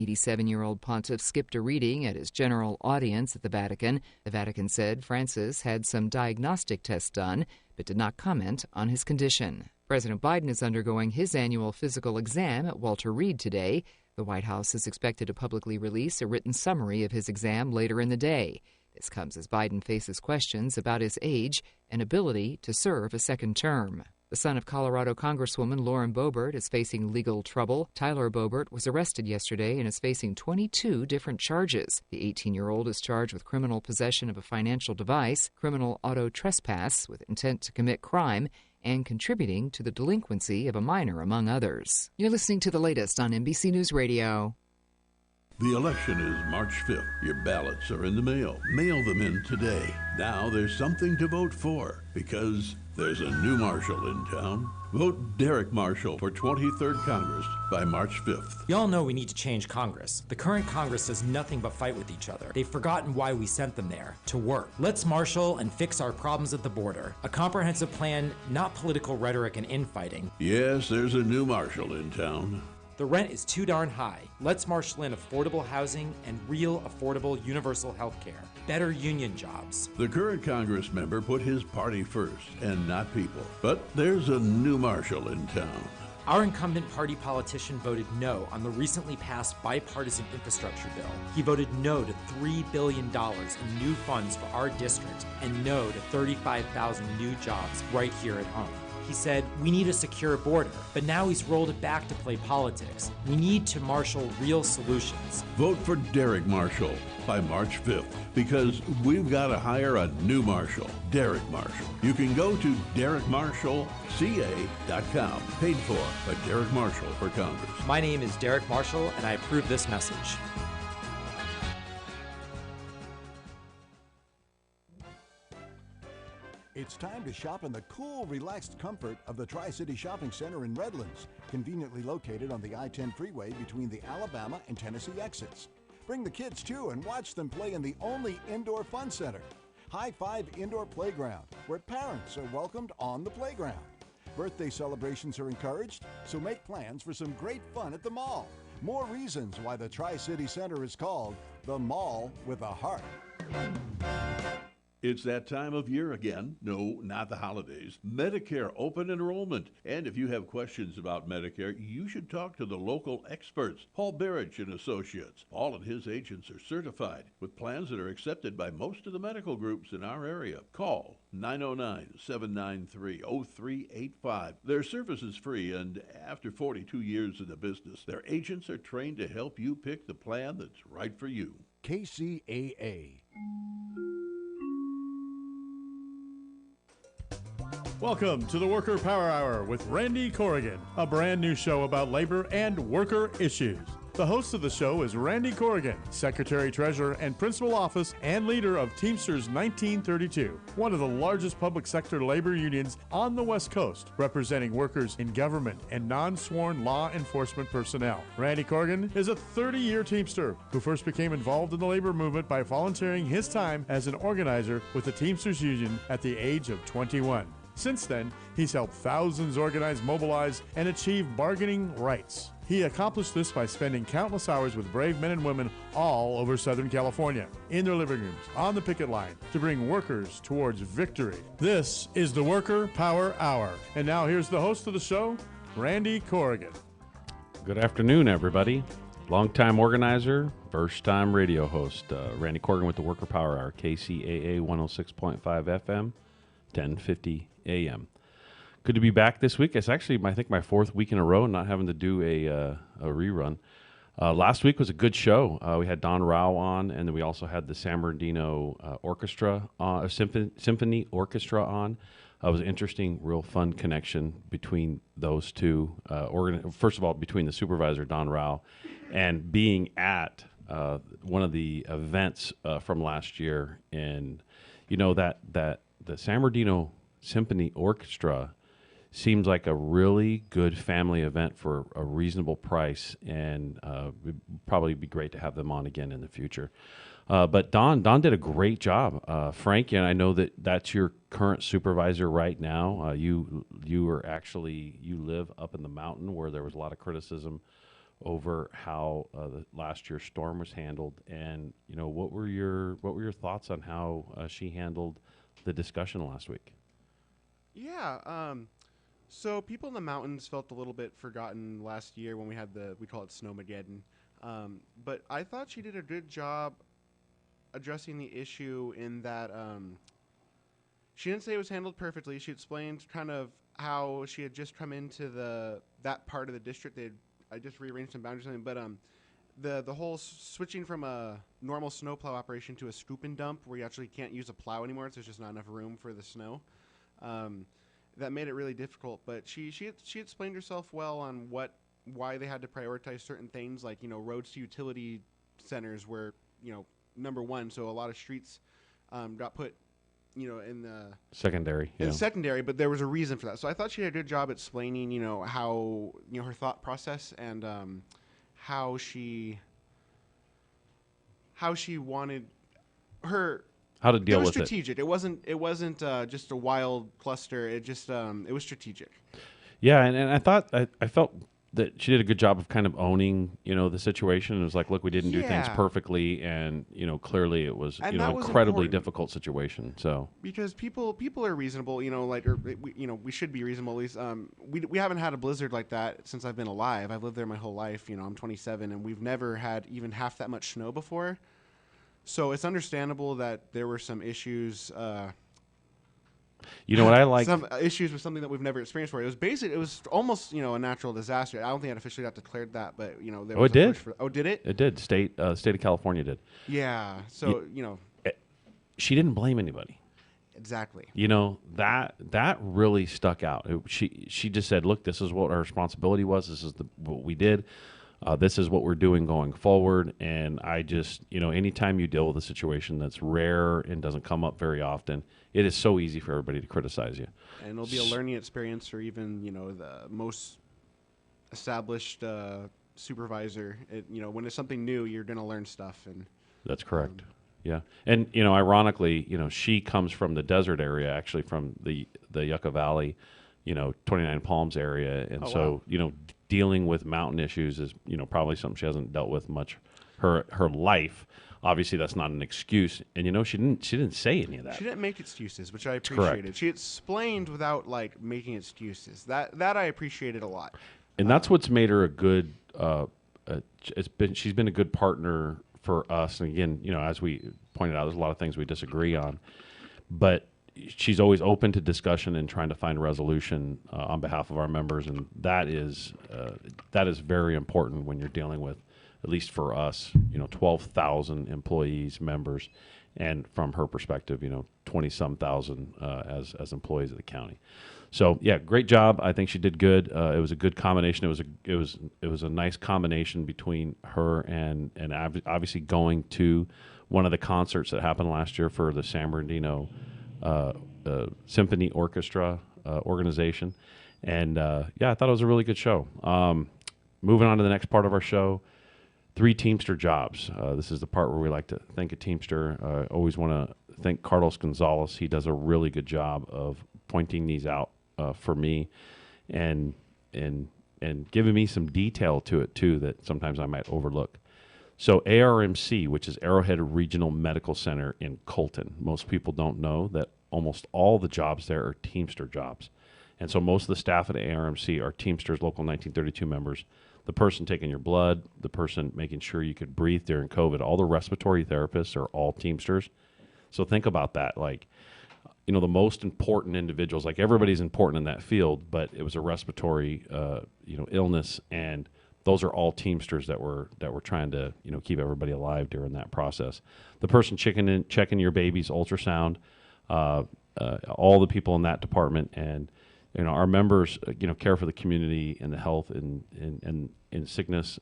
87-year-old pontiff skipped a reading at his general audience at the Vatican. The Vatican said Francis had some diagnostic tests done, but did not comment on his condition. President Biden is undergoing his annual physical exam at Walter Reed today. The White House is expected to publicly release a written summary of his exam later in the day. This comes as Biden faces questions about his age and ability to serve a second term. The son of Colorado Congresswoman Lauren Boebert is facing legal trouble. Tyler Boebert was arrested yesterday and is facing 22 different charges. The 18-year-old is charged with criminal possession of a financial device, criminal auto trespass with intent to commit crime, and contributing to the delinquency of a minor, among others. You're listening to the latest on NBC News Radio. The election is March 5th. Your ballots are in the mail. Mail them in today. Now there's something to vote for because there's a new marshal in town. Vote Derek Marshall for 23rd Congress by March 5th. We all know we need to change Congress. The current Congress does nothing but fight with each other. They've forgotten why we sent them there, to work. Let's marshal and fix our problems at the border. A comprehensive plan, not political rhetoric and infighting. Yes, there's a new marshal in town. The rent is too darn high. Let's marshal in affordable housing and real affordable universal health care. Better union jobs. The current Congress member put his party first and not people. But there's a new marshal in town. Our incumbent party politician voted no on the recently passed bipartisan infrastructure bill. He voted no to $3 billion in new funds for our district and no to 35,000 new jobs right here at home. He said, we need a secure border, but now he's rolled it back to play politics. We need to marshal real solutions. Vote for Derek Marshall by March 5th because we've got to hire a new marshal, Derek Marshall. You can go to DerekMarshallCA.com. Paid for by Derek Marshall for Congress. My name is Derek Marshall, and I approve this message. It's time to shop in the cool, relaxed comfort of the Tri-City Shopping Center in Redlands, conveniently located on the I-10 freeway between the Alabama and Tennessee exits. Bring the kids too and watch them play in the only indoor fun center, High Five Indoor Playground, where parents are welcomed on the playground. Birthday celebrations are encouraged, so make plans for some great fun at the mall. More reasons why the Tri-City Center is called the Mall with a Heart. It's that time of year again. No, not the holidays. Medicare open enrollment. And if you have questions about Medicare, you should talk to the local experts. Paul Barrich and Associates. Paul and his agents are certified with plans that are accepted by most of the medical groups in our area. Call 909-793-0385. Their service is free, and after 42 years in the business, their agents are trained to help you pick the plan that's right for you. KCAA. Welcome to the Worker Power Hour with Randy Corrigan, a brand new show about labor and worker issues. The host of the show is Randy Corrigan, Secretary Treasurer and Principal Office and leader of Teamsters 1932, one of the largest public sector labor unions on the West Coast, representing workers in government and non-sworn law enforcement personnel. Randy Corrigan is a 30-year Teamster who first became involved in the labor movement by volunteering his time as an organizer with the Teamsters Union at the age of 21. Since then, he's helped thousands organize, mobilize, and achieve bargaining rights. He accomplished this by spending countless hours with brave men and women all over Southern California, in their living rooms, on the picket line, to bring workers towards victory. This is the Worker Power Hour. And now here's the host of the show, Randy Corrigan. Good afternoon, everybody. Longtime organizer, first-time radio host, Randy Corrigan with the Worker Power Hour, KCAA 106.5 FM, 1050 AM. Good to be back this week. It's actually, I think, my fourth week in a row not having to do a rerun. Last week was a good show. We had Don Rao on, and then we also had the San Bernardino Orchestra, Symphony Orchestra on. It was an interesting, real fun connection between those two. First of all, between the supervisor, Don Rao, and being at one of the events from last year. And, you know, that the San Bernardino Symphony Orchestra seems like a really good family event for a reasonable price, and it'd probably be great to have them on again in the future. But Don did a great job. Frank, and I know that's your current supervisor right now. You live up in the mountain where there was a lot of criticism over how the last year's storm was handled, and what were your thoughts on how she handled the discussion last week? Yeah. So people in the mountains felt a little bit forgotten last year when we had we call it Snowmageddon. But I thought she did a good job addressing the issue in that she didn't say it was handled perfectly. She explained kind of how she had just come into that part of the district. I just rearranged some boundaries, but the whole switching from a normal snowplow operation to a scoop and dump, where you actually can't use a plow anymore, so there's just not enough room for the snow. That made it really difficult. But she explained herself well on why they had to prioritize certain things, like roads to utility centers were number one. So a lot of streets got put in the secondary. Secondary, but there was a reason for that. So I thought she did a good job explaining how her thought process and how she wanted her. How to deal with it. It was strategic. It wasn't just a wild cluster. It just it was strategic. Yeah, and I thought I felt that she did a good job of kind of owning the situation. It was like, look, we didn't do things perfectly, and clearly it was and an incredibly difficult situation. So because people are reasonable, we should be reasonable. At least we haven't had a blizzard like that since I've been alive. I've lived there my whole life. I'm 27, and we've never had even half that much snow before. So it's understandable that there were some issues. What I like? Some issues with something that we've never experienced before. It was almost a natural disaster. I don't think it officially got declared that, but there was it did. Did it? It did. State of California did. Yeah. So she didn't blame anybody. Exactly. That really stuck out. She just said, look, this is what our responsibility was. This is what we did. This is what we're doing going forward. And I just, anytime you deal with a situation that's rare and doesn't come up very often, it is so easy for everybody to criticize you. And it'll be a learning experience for even, the most established supervisor. When it's something new, you're going to learn stuff. And that's correct. Yeah. And, ironically, she comes from the desert area, actually from the Yucca Valley, 29 Palms area. And dealing with mountain issues is, probably something she hasn't dealt with much her life. Obviously, that's not an excuse. And, she didn't say any of that. She didn't make excuses, which I appreciated. Correct. She explained without, making excuses. That I appreciated a lot. And that's what's made her a good she's been a good partner for us. And again, as we pointed out, there's a lot of things we disagree on. But she's always open to discussion and trying to find a resolution on behalf of our members, and that is very important when you're dealing with, at least for us, 12,000 employees, members, and from her perspective, 20-some thousand as employees of the county. So yeah, great job. I think she did good. It was a good combination. It was a nice combination between her and obviously going to one of the concerts that happened last year for the San Bernardino Symphony Orchestra organization. And I thought it was a really good show. Moving on to the next part of our show, 3 Teamster jobs. This is the part where we like to thank a Teamster. I always want to thank Carlos Gonzalez. He does a really good job of pointing these out for me and giving me some detail to it too that sometimes I might overlook. So ARMC, which is Arrowhead Regional Medical Center in Colton. Most people don't know that almost all the jobs there are Teamster jobs. And so most of the staff at ARMC are Teamsters, Local 1932 members. The person taking your blood, the person making sure you could breathe during COVID, all the respiratory therapists are all Teamsters. So think about that. The most important individuals, everybody's important in that field, but it was a respiratory, illness, and those are all Teamsters that were trying to keep everybody alive during that process. The person checking your baby's ultrasound, all the people in that department, and our members care for the community and the health and in sickness,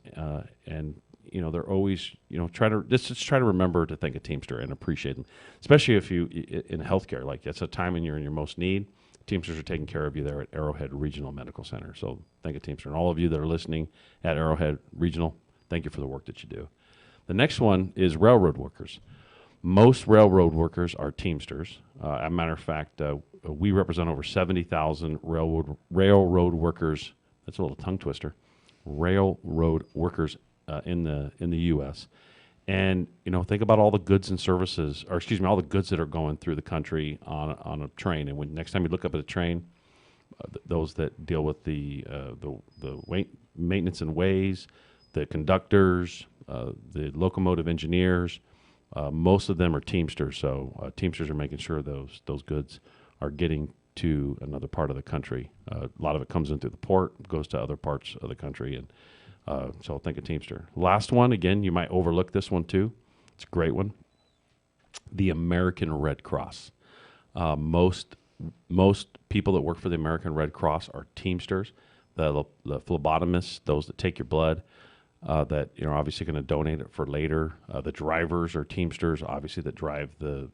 and they're always try to remember to thank a Teamster and appreciate them, especially if you in healthcare, it's a time when you're in your most need. Teamsters are taking care of you there at Arrowhead Regional Medical Center. So thank you, Teamster. And all of you that are listening at Arrowhead Regional, thank you for the work that you do. The next one is railroad workers. Most railroad workers are Teamsters. As a matter of fact, we represent over 70,000 railroad workers. That's a little tongue twister. railroad workers in the U.S. And think about all the goods and services, or excuse me, all the goods that are going through the country on a train. And when next time you look up at a train, those that deal with the maintenance and ways, the conductors, the locomotive engineers, most of them are Teamsters. So Teamsters are making sure those goods are getting to another part of the country. A lot of it comes in through the port, goes to other parts of the country, and so think of Teamster. Last one, again, you might overlook this one too. It's a great one. The American Red Cross. Most people that work for the American Red Cross are Teamsters, the phlebotomists, those that take your blood, that obviously going to donate it for later. The drivers are Teamsters, obviously, that drive the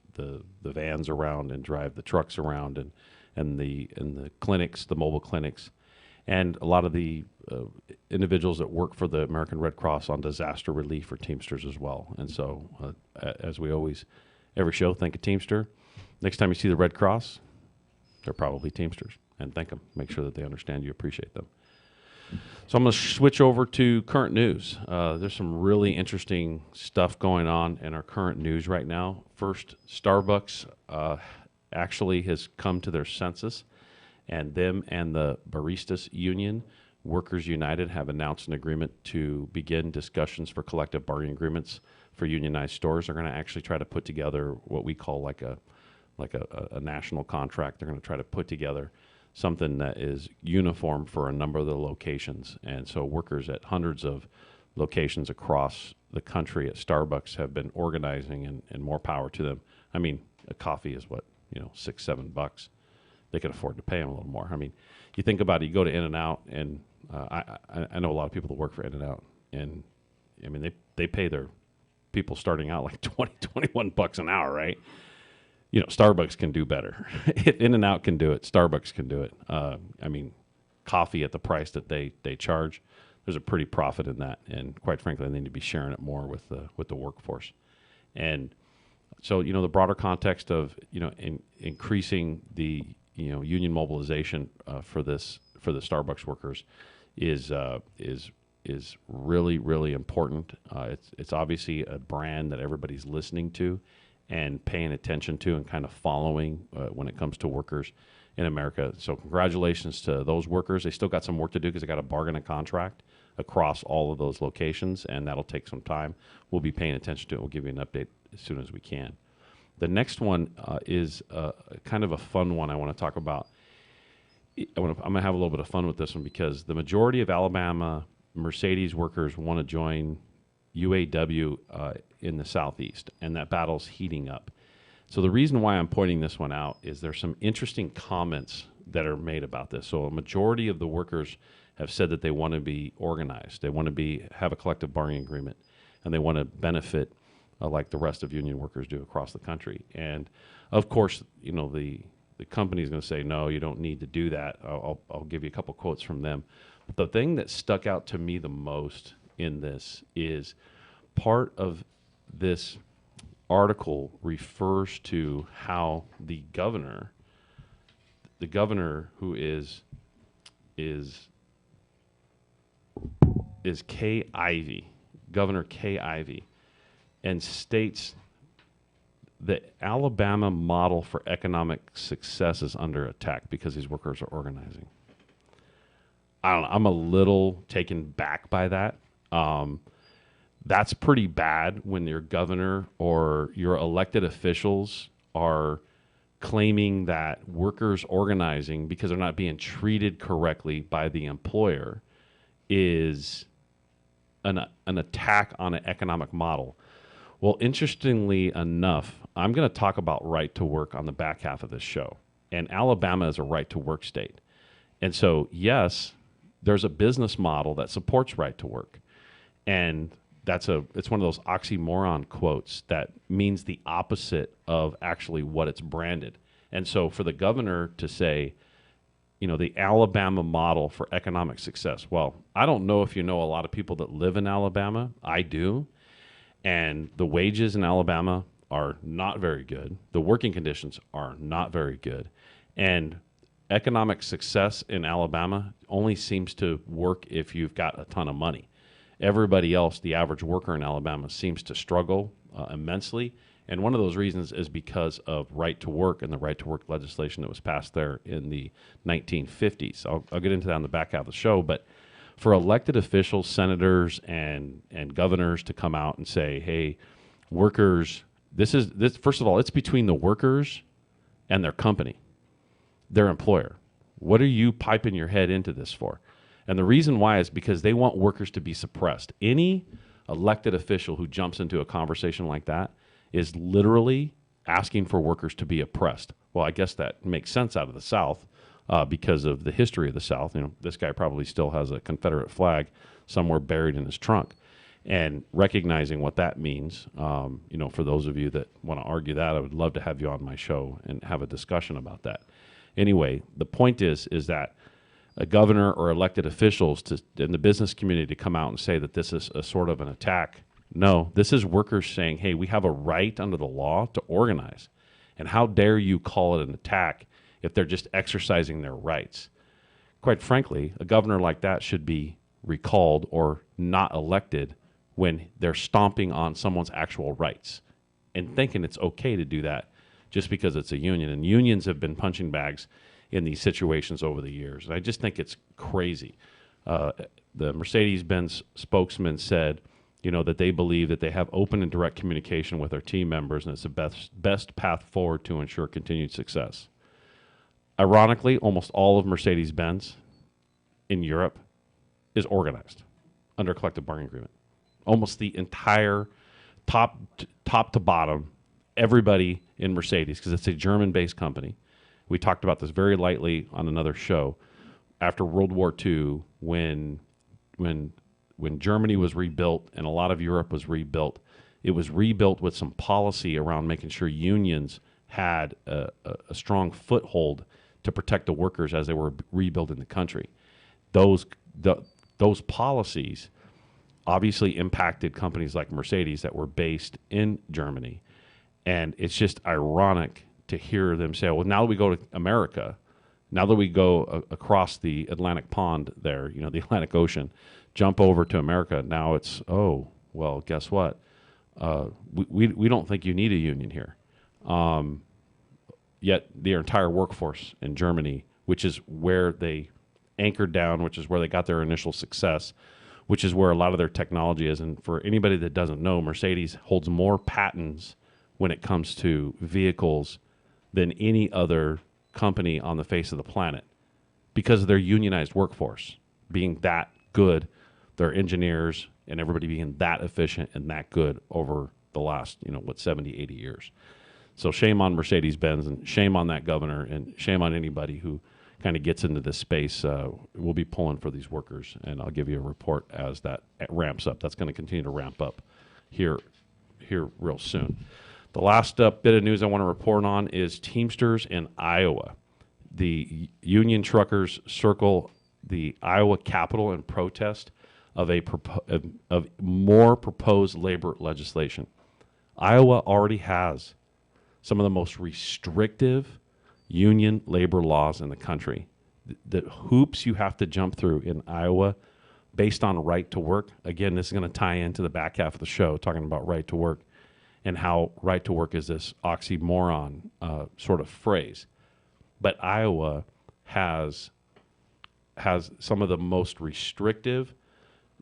vans around and drive the trucks around, and the clinics, the mobile clinics. And a lot of the individuals that work for the American Red Cross on disaster relief are Teamsters as well. And so, as we always, every show, think of Teamster. Next time you see the Red Cross, they're probably Teamsters. And thank them. Make sure that they understand you appreciate them. So I'm going to switch over to current news. There's some really interesting stuff going on in our current news right now. First, Starbucks actually has come to their senses, and them and the Baristas Union, Workers United, have announced an agreement to begin discussions for collective bargaining agreements for unionized stores. They're going to actually try to put together what we call like a national contract. They're going to try to put together something that is uniform for a number of the locations. And so workers at hundreds of locations across the country at Starbucks have been organizing, and more power to them. I mean, a coffee is what, $6-7. They can afford to pay them a little more. I mean, you think about it, you go to In-N-Out, and I know a lot of people that work for In-N-Out, and I mean, they pay their people starting out like $21 an hour, right? Starbucks can do better. In-N-Out can do it. Starbucks can do it. I mean, coffee at the price that they charge, there's a pretty profit in that. And quite frankly, they need to be sharing it more with the workforce. And so, the broader context of, increasing the, union mobilization for the Starbucks workers is really, really important. It's obviously a brand that everybody's listening to and paying attention to and kind of following when it comes to workers in America. So congratulations to those workers. They still got some work to do because they got to bargain a contract across all of those locations, and that'll take some time. We'll be paying attention to it. We'll give you an update as soon as we can. The next one is kind of a fun one I want to talk about. I'm going to have a little bit of fun with this one because the majority of Alabama Mercedes workers want to join UAW in the Southeast, and that battle's heating up. So the reason why I'm pointing this one out is there's some interesting comments that are made about this. So a majority of the workers have said that they want to be organized. They want to have a collective bargaining agreement, and they want to benefit like the rest of union workers do across the country. And of course, the company is going to say, no, you don't need to do that. I'll give you a couple quotes from them. But the thing that stuck out to me the most in this is part of this article refers to how the governor who is Kay Ivey, Governor Kay Ivey, and states the Alabama model for economic success is under attack because these workers are organizing. I don't know. I'm a little taken back by that. That's pretty bad when your governor or your elected officials are claiming that workers organizing because they're not being treated correctly by the employer is an attack on an economic model. Well, interestingly enough, I'm going to talk about right to work on the back half of this show. And Alabama is a right to work state. And so, yes, there's a business model that supports right to work. And it's one of those oxymoron quotes that means the opposite of actually what it's branded. And so for the governor to say, the Alabama model for economic success. Well, I don't know if you know a lot of people that live in Alabama. I do. And the wages in Alabama are not very good. The working conditions are not very good. And economic success in Alabama only seems to work if you've got a ton of money. Everybody else, the average worker in Alabama, seems to struggle immensely. And one of those reasons is because of right to work and the right to work legislation that was passed there in the 1950s. I'll get into that in the back half of the show. But for elected officials, senators, and governors to come out and say, hey, workers, this first of all, it's between the workers and their company, their employer. What are you piping your head into this for? And the reason why is because they want workers to be suppressed. Any elected official who jumps into a conversation like that is literally asking for workers to be oppressed. Well, I guess that makes sense out of the South because of the history of the South. You know, this guy probably still has a Confederate flag somewhere buried in his trunk. And recognizing what that means, you know, for those of you that want to argue that, I would love to have you on my show and have a discussion about that. Anyway, the point is that a governor or elected officials in the business community to come out and say that this is a sort of an attack. No, this is workers saying, hey, we have a right under the law to organize. And how dare you call it an attack if they're just exercising their rights? Quite frankly, a governor like that should be recalled or not elected when they're stomping on someone's actual rights and thinking it's okay to do that just because it's a union. And unions have been punching bags in these situations over the years. And I just think it's crazy. The Mercedes-Benz spokesman said, you know, that they believe that they have open and direct communication with their team members, and it's the best path forward to ensure continued success. Ironically, almost all of Mercedes-Benz in Europe is organized under a collective bargaining agreement. Almost the entire top to bottom, everybody in Mercedes, because it's a German-based company. We talked about this very lightly on another show. After World War II, when Germany was rebuilt and a lot of Europe was rebuilt, it was rebuilt with some policy around making sure unions had a strong foothold to protect the workers as they were rebuilding the country. Those policies obviously impacted companies like Mercedes that were based in Germany. And it's just ironic to hear them say, well, now that we go to America, now that we go across the Atlantic pond there, you know, the Atlantic Ocean, jump over to America, now it's, oh, well, guess what? We don't think you need a union here. Yet their entire workforce in Germany, which is where they anchored down, which is where they got their initial success, which is where a lot of their technology is. And for anybody that doesn't know, Mercedes holds more patents when it comes to vehicles than any other company on the face of the planet because of their unionized workforce being that good, their engineers and everybody being that efficient and that good over the last, 70, 80 years. So shame on Mercedes-Benz and shame on that governor and shame on anybody who kind of gets into this space. We'll be pulling for these workers, and I'll give you a report as that ramps up. That's going to continue to ramp up here real soon. The last bit of news I want to report on is Teamsters in Iowa. The union truckers circle the Iowa Capitol in protest of more proposed labor legislation. Iowa already has some of the most restrictive union labor laws in the country. The hoops you have to jump through in Iowa based on right to work. Again, this is going to tie into the back half of the show, talking about right to work and how right to work is this oxymoron sort of phrase. But Iowa has some of the most restrictive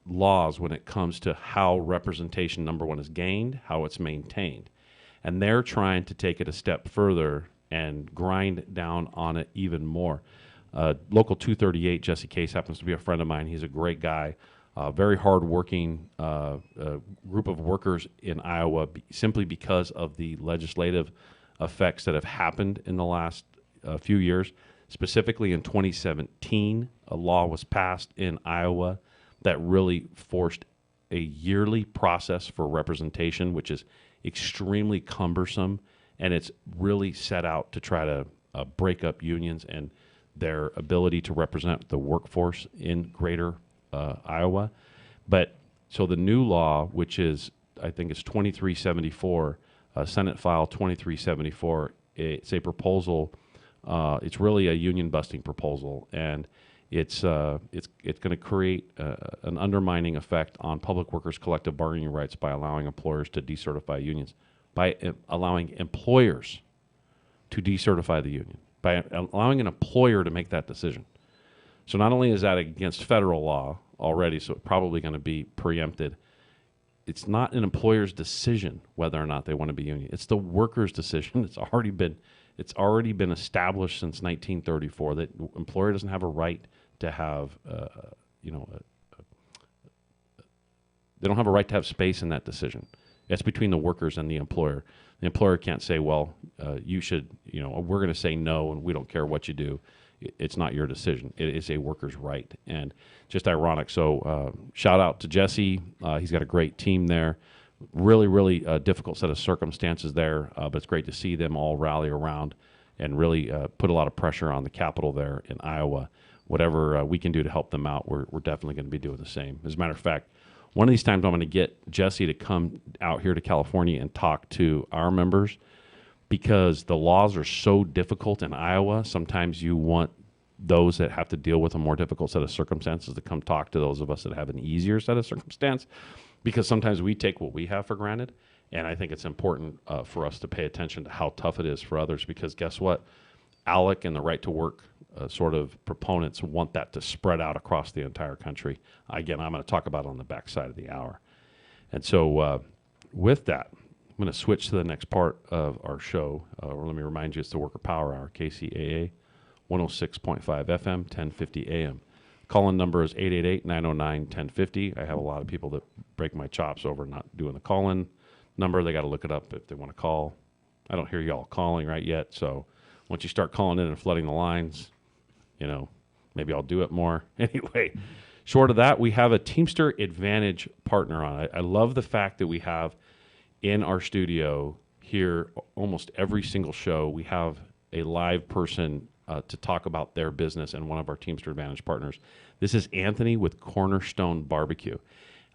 laws when it comes to how representation, number one, is gained, how it's maintained. And they're trying to take it a step further and grind down on it even more. Local 238, Jesse Case, happens to be a friend of mine. He's a great guy, very hardworking group of workers in Iowa simply because of the legislative effects that have happened in the last few years. Specifically in 2017, a law was passed in Iowa that really forced a yearly process for representation, which is extremely cumbersome, and it's really set out to try to break up unions and their ability to represent the workforce in greater Iowa. But so the new law, which is, I think it's 2374, Senate File 2374, it's a proposal It's really a union busting proposal, and it's going to create an undermining effect on public workers' collective bargaining rights by allowing employers to decertify unions, by allowing employers to decertify the union, by allowing an employer to make that decision. So not only is that against federal law already, so it's probably going to be preempted, it's not an employer's decision whether or not they want to be union. It's the worker's decision. It's already been established since 1934 that the employer doesn't have a right to have, they don't have a right to have space in that decision. That's between the workers and the employer. The employer can't say, well, you should, we're going to say no and we don't care what you do. It's not your decision. It is a worker's right. And just ironic. So shout out to Jesse. He's got a great team there. Really, really difficult set of circumstances there, but it's great to see them all rally around and really put a lot of pressure on the Capitol there in Iowa. Whatever we can do to help them out, we're definitely going to be doing the same. As a matter of fact, one of these times I'm going to get Jesse to come out here to California and talk to our members, because the laws are so difficult in Iowa. Sometimes you want those that have to deal with a more difficult set of circumstances to come talk to those of us that have an easier set of circumstance, because sometimes we take what we have for granted. And I think it's important for us to pay attention to how tough it is for others, because guess what? ALEC and the right to work sort of proponents want that to spread out across the entire country. Again, I'm going to talk about it on the backside of the hour. And so with that, I'm going to switch to the next part of our show. Let me remind you, it's the Worker Power Hour, KCAA 106.5 FM, 1050 AM. Call-in number is 888-909-1050. I have a lot of people that break my chops over not doing the call-in number. They got to look it up if they want to call. I don't hear y'all calling right yet, so once you start calling in and flooding the lines, maybe I'll do it more. Anyway, short of that, we have a Teamster Advantage partner on. I love the fact that we have in our studio here almost every single show, we have a live person to talk about their business and one of our Teamster Advantage partners. This is Anthony with Cornerstone Barbecue.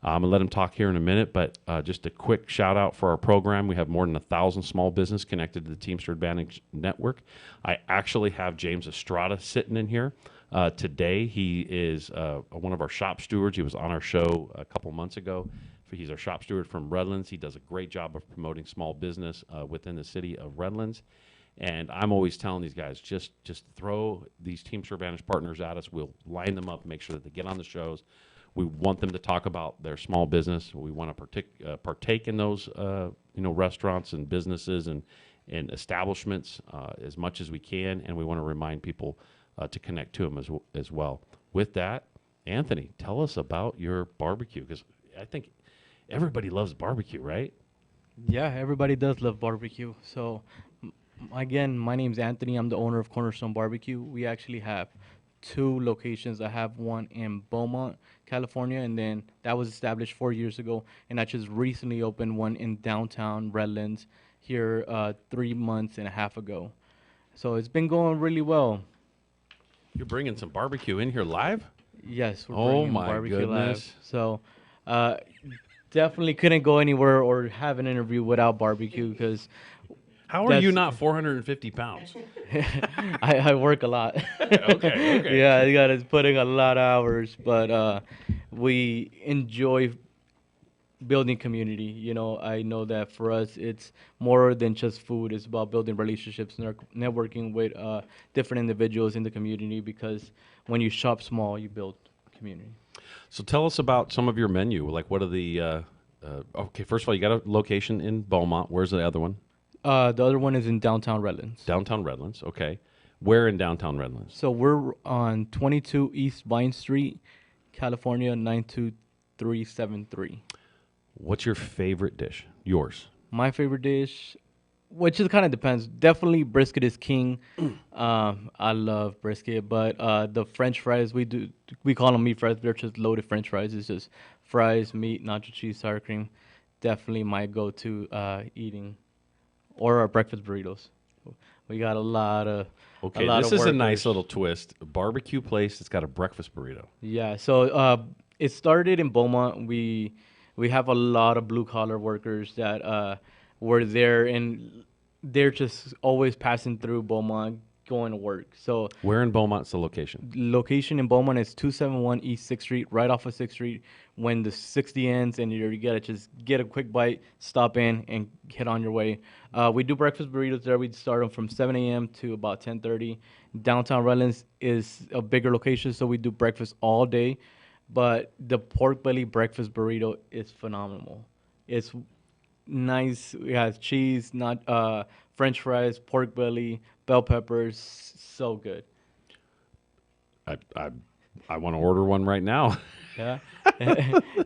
I'm going to let him talk here in a minute, but just a quick shout out for our program. We have more than 1,000 small business connected to the Teamster Advantage Network. I actually have James Estrada sitting in here today. He is one of our shop stewards. He was on our show a couple months ago. He's our shop steward from Redlands. He does a great job of promoting small business within the city of Redlands. And I'm always telling these guys, just throw these Teamster Advantage partners at us. We'll line them up, make sure that they get on the shows. We want them to talk about their small business. We want to partake in those restaurants and businesses and establishments as much as we can, and we want to remind people to connect to them as well. With that, Anthony, tell us about your barbecue, because I think everybody loves barbecue, right? Yeah, everybody does love barbecue. So, again, my name's Anthony. I'm the owner of Cornerstone Barbecue. We actually have 2 locations. I have one in Beaumont, California, and then that was established 4 years ago. And I just recently opened one in downtown Redlands here 3 months and a half ago. So it's been going really well. You're bringing some barbecue in here live? Yes, we're Oh bringing my barbecue goodness. live. So definitely couldn't go anywhere or have an interview without barbecue, because How are you not 450 pounds? I work a lot. Okay. Yeah, you got to put in a lot of hours, but we enjoy building community. I know that for us, it's more than just food. It's about building relationships, networking with different individuals in the community, because when you shop small, you build community. So tell us about some of your menu. Like, what are the okay, first of all, you got a location in Beaumont. Where's the other one? The other one is in downtown Redlands. Downtown Redlands, okay. Where in downtown Redlands? So we're on 22 East Vine Street, California, 92373. What's your favorite dish? Yours. My favorite dish, which just kind of depends. Definitely brisket is king. I love brisket, but the French fries we call them meat fries. They're just loaded French fries. It's just fries, meat, nacho cheese, sour cream. Definitely my go-to eating. Or our breakfast burritos. We got a lot of this is a nice workers. little twist. A barbecue place that's got a breakfast burrito. Yeah, so it started in Beaumont. We have a lot of blue-collar workers that were there, and they're just always passing through Beaumont, going to work. So Where in Beaumont's the location? location in Beaumont is 271 East 6th Street, right off of 6th Street. When the 60 ends and you gotta just get a quick bite, stop in, and get on your way. We do breakfast burritos there. We start them from 7 a.m. to about 10:30. Downtown Redlands is a bigger location, so we do breakfast all day. But the pork belly breakfast burrito is phenomenal. It's nice. It has cheese, not French fries, pork belly, bell peppers. So good. I want to order one right now. Yeah,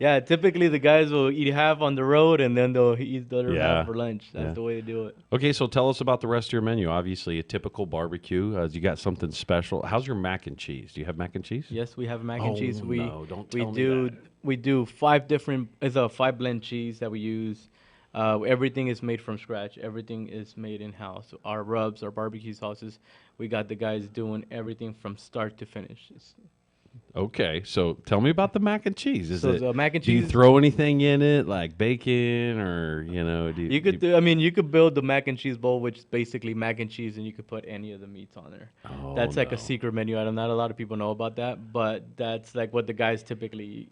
yeah. Typically, the guys will eat half on the road, and then they'll eat the other Yeah. half for lunch. That's Yeah. the way to do it. Okay, so tell us about the rest of your menu. Obviously, a typical barbecue. You got something special. How's your mac and cheese? Do you have mac and cheese? Yes, we have mac and Oh, cheese. no, don't we tell me do that. we do 5 different. It's a 5 blend cheese that we use. Everything is made from scratch. Everything is made in house. Our rubs, our barbecue sauces. We got the guys doing everything from start to finish. Okay, so tell me about the mac and cheese. So the mac and Do you cheese- throw anything in it, like bacon, or do You could do, I mean, you could build the mac and cheese bowl, which is basically mac and cheese, and you could put any of the meats on there. Oh, That's like no. a secret menu item. Not a lot of people know about that, but that's like what the guys typically eat.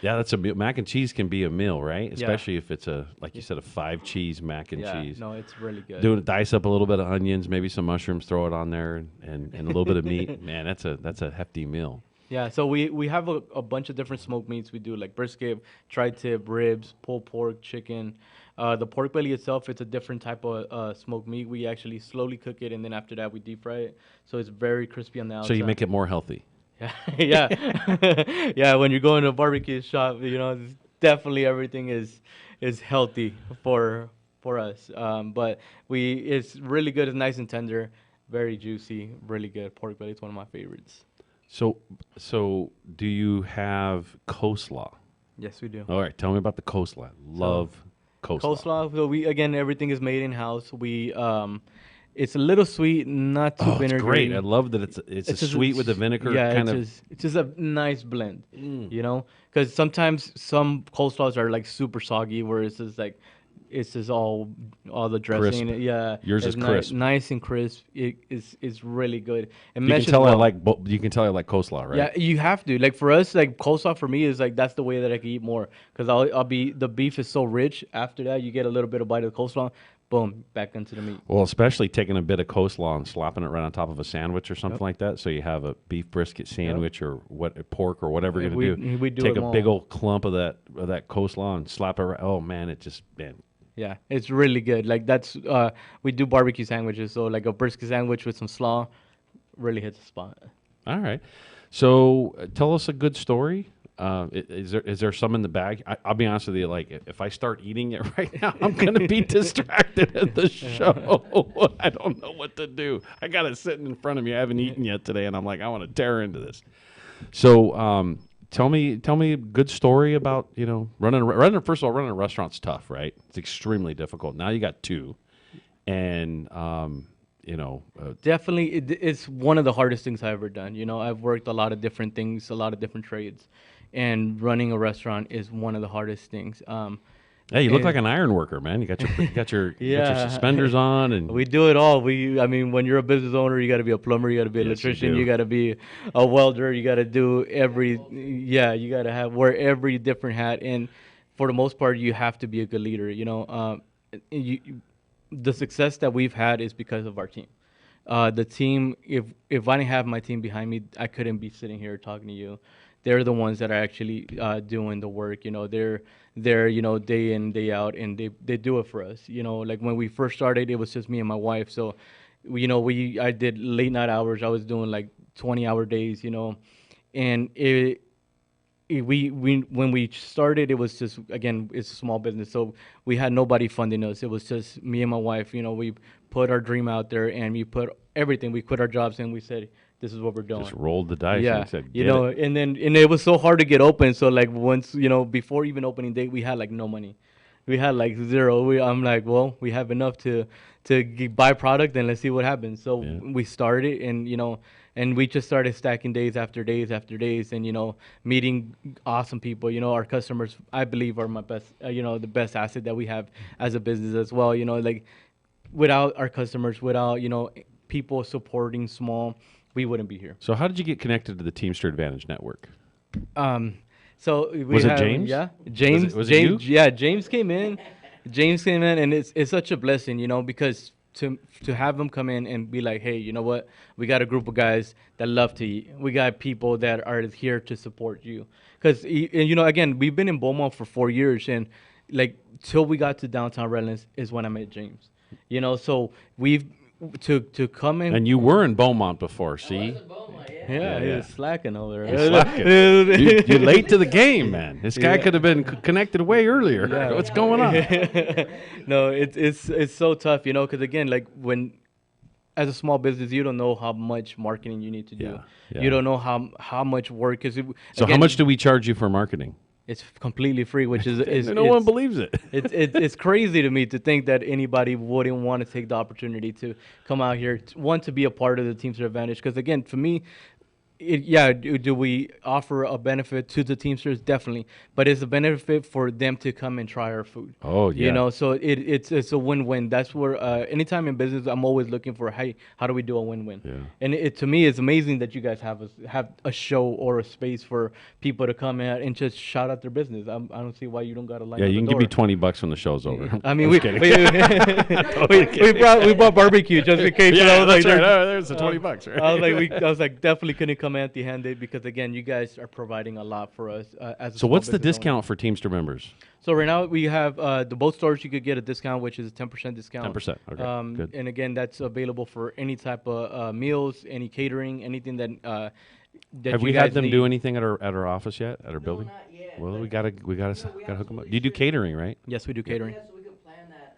Yeah, that's a meal. Mac and cheese can be a meal, right? Yeah. Especially if it's like you said, a 5 cheese mac and Yeah, cheese. no, it's really good. Dice up a little bit of onions, maybe some mushrooms, throw it on there, and a little bit of meat. Man, that's a hefty meal. Yeah, so we have a bunch of different smoked meats. We do like brisket, tri-tip, ribs, pulled pork, chicken. The pork belly itself, it's a different type of smoked meat. We actually slowly cook it, and then after that, we deep fry it. So it's very crispy on the outside. So you make it more healthy. Yeah, yeah, yeah. When you go into a barbecue shop, it's definitely everything is healthy for us. But it's really good. It's nice and tender, very juicy, really good. Pork belly is one of my favorites. So do you have coleslaw? Yes, we do. All right, tell me about the coleslaw. Love coleslaw. Coleslaw. So everything is made in house. It's a little sweet, not too vinegary. It's great. I love that it's a just sweet with the vinegar Yeah, kind of. it's just a nice blend. Because sometimes some coleslaws are like super soggy, where it's just all the dressing. Crisp. Yeah, Yours it's is crisp. nice and crisp. It's really good. It You can meshes tell I well. like you can tell I like coleslaw, right? Yeah, you have to. Like for us, like coleslaw for me is like that's the way that I can eat more, because I'll be the beef is so rich. After that, you get a little bit of bite of the coleslaw, boom, back into the meat. Well, especially taking a bit of coleslaw and slapping it right on top of a sandwich or something like that. So you have a beef brisket sandwich or pork or whatever you're gonna do. we do Take them a all. big old clump of that coleslaw and slap it. Oh man, Yeah, it's really good. Like that's we do barbecue sandwiches, so like a brisket sandwich with some slaw really hits the spot. All right. So tell us a good story. Is there some in the bag? I'll be honest with you. Like if I start eating it right now, I'm gonna be distracted at the show. I don't know what to do. I got it sitting in front of me. I haven't eaten yet today, and I'm like, I want to tear into this. So tell me a good story about running. First of all, running a restaurant's tough, right? It's extremely difficult. Now you got 2, and Definitely, it's one of the hardest things I've ever done. I've worked a lot of different things, a lot of different trades, and running a restaurant is one of the hardest things. Hey, you look And- like an iron worker, man. You got your Yeah. suspenders on, and We do it all. I mean, when you're a business owner, you got to be a plumber, you got to be an Yes, you electrician, do. you got to be a welder, you got to do you got to wear every different hat. And for the most part, you have to be a good leader. The success that we've had is because of our team. The team, if I didn't have my team behind me, I couldn't be sitting here talking to you. They're the ones that are actually doing the work. They're day in, day out, and they do it for us. Like when we first started, it was just me and my wife. So, I did late night hours. I was doing like 20-hour days. And when we started, it was just, again, it's a small business, so we had nobody funding us. It was just me and my wife. We put our dream out there, and we put everything. We quit our jobs, and we said, this is what we're doing. just rolled the dice. Yeah, and said, you "Get know, it." and it was so hard to get open. So like once, before even opening day, we had like no money. We had like zero. I'm like, well, we have enough to buy product, and let's see what happens. So Yeah. we started, and we just started stacking days after days after days, and meeting awesome people. Our customers, I believe, are my best. The best asset that we have as a business as well. Like without our customers, without people supporting small, we wouldn't be here. So how did you get connected to the Teamster Advantage Network? So we Was it have, James? Yeah, James. Was it James. you? Yeah, James came in. James came in, and it's such a blessing, because to have him come in and be like, hey, you know what? We got a group of guys that love to eat. We got people that are here to support you. Because again, we've been in Beaumont for 4 years, and like till we got to downtown Redlands is when I met James. So we've to come in. And you were in Beaumont before, see? Yeah, he yeah. was slacking over there. You're slacking. You're late to the game, man. This guy could have been connected way earlier. Yeah. What's going on? No, it's so tough, because again, like when as a small business, you don't know how much marketing you need to do. Yeah. You don't know how much work is. So how much do we charge you for marketing? It's completely free, which is no one believes it. It's crazy to me to think that anybody wouldn't want to take the opportunity to come out here, to be a part of the Teamster Advantage. Because again, for me, do we offer a benefit to the Teamsters? Definitely, but it's a benefit for them to come and try our food. Oh yeah. So it's a win-win. That's where anytime in business, I'm always looking for, hey, how do we do a win-win? Yeah. And to me, it's amazing that you guys have a show or a space for people to come in and just shout out their business. I don't see why you don't got a line. Yeah, at you the can give door. me $20 when the show's over. I mean, we bought barbecue just in case. Yeah, that's right. There's the $20, right? I was like, definitely couldn't come empty-handed because again, you guys are providing a lot for us as a So small what's the business discount owner. for Teamster members? So right now we have the both stores. You could get a discount, which is a 10% discount. 10%. Okay, good. And again, that's available for any type of meals, any catering, anything that. Have you we guys had them need. do anything at our office yet? At our building? Not yet. Well, but we gotta hook them up. You do catering, right? Yes, we do catering. Yeah, so we can plan that